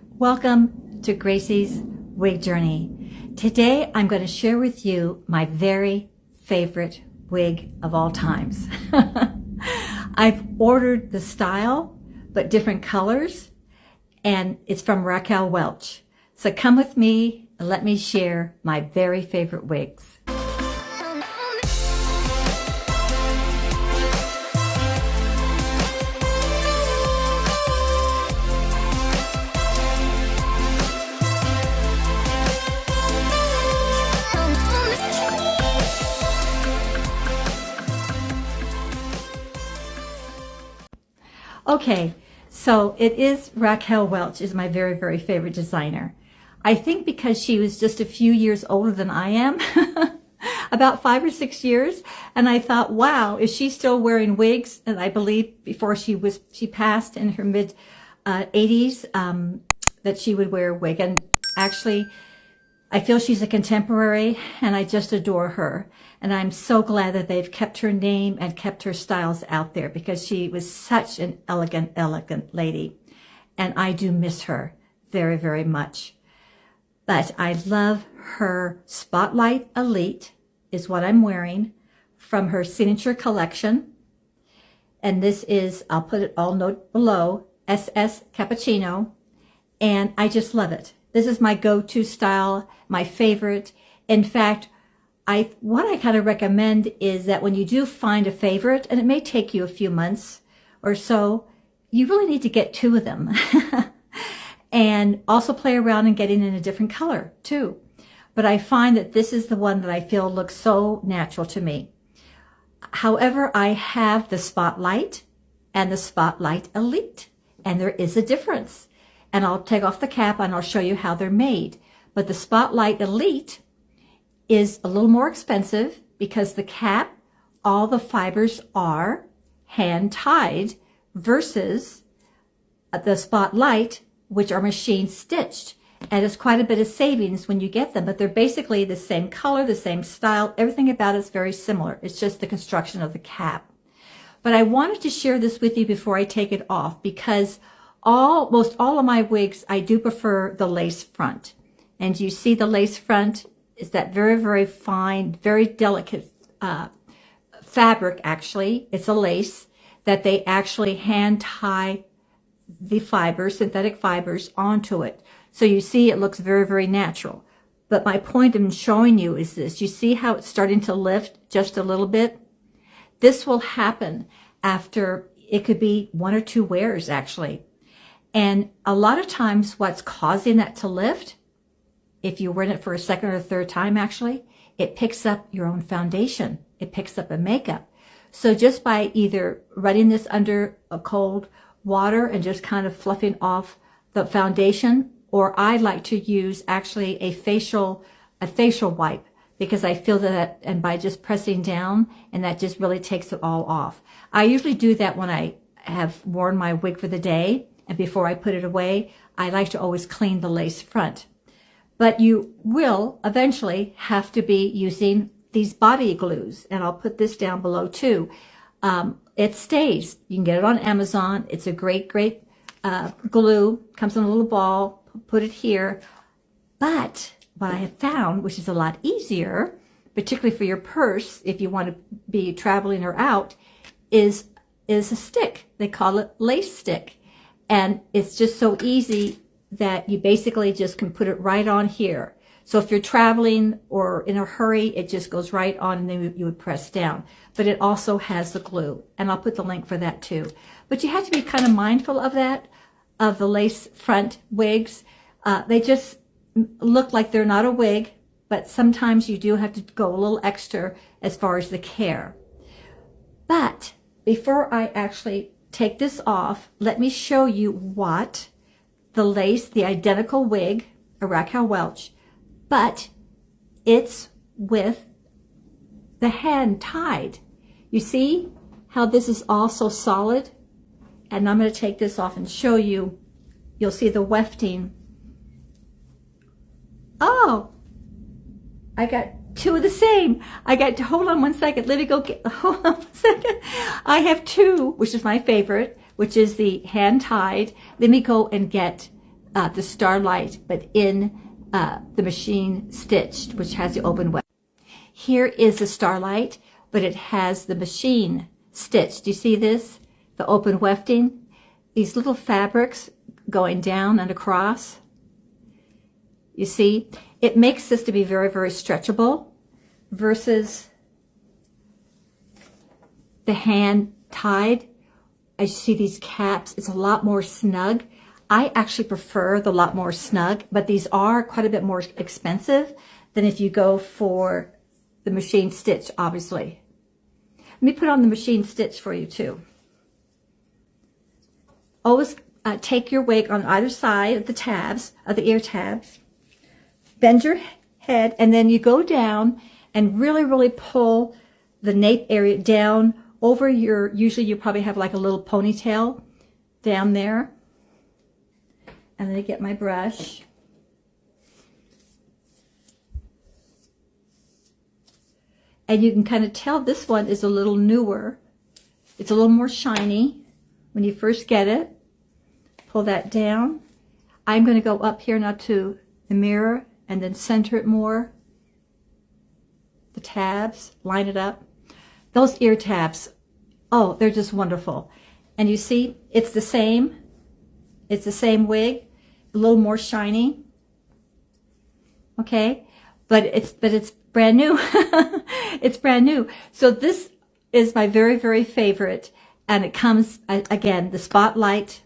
Welcome to Gracie's Wig Journey. Today I'm going to share with you my very favorite wig of all times. I've ordered the style, but different colors, and it's from Raquel Welch. So come with me and let me share my very favorite wigs. Okay, so it is Raquel Welch is my very, very favorite designer. I think because she was just a few years older than I am, about 5 or 6 years, and I thought, wow, is she still wearing wigs? And I believe before she passed in her mid 80s, that she would wear a wig. And actually, I feel she's a contemporary, and I just adore her. And I'm so glad that they've kept her name and kept her styles out there, because she was such an elegant, elegant lady. And I do miss her very, very much. But I love her Spotlight Elite is what I'm wearing from her signature collection. And this is, I'll put it all note below, SS Cappuccino. And I just love it. This is my go-to style, my favorite. In fact, what I kind of recommend is that when you do find a favorite, and it may take you a few months or so, you really need to get 2 of them. And also play around and getting in a different color too. But I find that this is the one that I feel looks so natural to me. However, I have the Spotlight and the Spotlight Elite, and there is a difference. And I'll take off the cap and I'll show you how they're made. But the Spotlight Elite is a little more expensive because the cap, all the fibers are hand tied, versus the Spotlight, which are machine stitched. And it's quite a bit of savings when you get them, but they're basically the same color, the same style. Everything about it's very similar. It's just the construction of the cap. But I wanted to share this with you before I take it off, because most all of my wigs, I do prefer the lace front. And you see the lace front is that very, very fine, very delicate fabric, actually. It's a lace that they actually hand tie the fibers, synthetic fibers, onto it. So you see it looks very, very natural. But my point in showing you is this. You see how it's starting to lift just a little bit? This will happen after, it could be 1 or 2 wears, actually. And a lot of times what's causing that to lift, if you wear it for a second or third time, actually, it picks up your own foundation. It picks up a makeup. So just by either running this under a cold water and just kind of fluffing off the foundation, or I like to use actually a facial wipe, because I feel that, and by just pressing down, and that just really takes it all off. I usually do that when I have worn my wig for the day, and before I put it away, I like to always clean the lace front. But you will eventually have to be using these body glues, and I'll put this down below too. It stays. You can get it on Amazon. It's a great, great glue. Comes in a little ball. Put it here. But what I have found, which is a lot easier, particularly for your purse, if you want to be traveling or out, is a stick. They call it lace stick. And it's just so easy that you basically just can put it right on here. So if you're traveling or in a hurry, it just goes right on, and then you would press down. But it also has the glue, and I'll put the link for that too. But you have to be kind of mindful of that, of the lace front wigs. They just look like they're not a wig, but sometimes you do have to go a little extra as far as the care. But before I actually take this off, let me show you what the lace, the identical wig, a Raquel Welch, but it's with the hand tied. You see how this is all so solid? And I'm going to take this off and show you. You'll see the wefting. Oh, I got 2 of the same. Hold on one second. Let me go hold on one second. I have 2, which is my favorite, which is the hand tied. Let me go and get the Starlight, but in the machine stitched, which has the open weft. Here is the Starlight, but it has the machine stitched. Do you see this? The open wefting. These little fabrics going down and across. You see? It makes this to be very, very stretchable versus the hand tied. As you see these caps, it's a lot more snug. I actually prefer the lot more snug, but these are quite a bit more expensive than if you go for the machine stitch, obviously. Let me put on the machine stitch for you too. Always take your wig on either side of the tabs, of the ear tabs. Bend your head, and then you go down and really, really pull the nape area down over your, usually you probably have like a little ponytail down there. And then I get my brush. And you can kind of tell this one is a little newer. It's a little more shiny when you first get it. Pull that down. I'm going to go up here now to the mirror and then center it more. The tabs, line it up. Those ear tabs, oh, they're just wonderful. And you see, it's the same. It's the same wig, a little more shiny. Okay, but it's brand new. It's brand new. So this is my very, very favorite, and it comes again the Spotlight,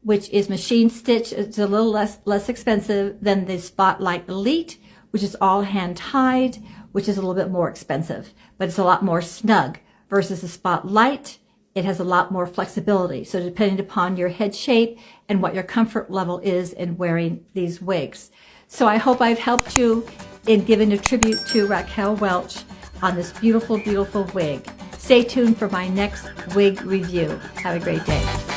which is machine stitch. It's a little less expensive than the Spotlight Elite, which is all hand tied, which is a little bit more expensive, but it's a lot more snug versus the Spotlight. It has a lot more flexibility. So depending upon your head shape and what your comfort level is in wearing these wigs. So I hope I've helped you in giving a tribute to Raquel Welch on this beautiful, beautiful wig. Stay tuned for my next wig review. Have a great day.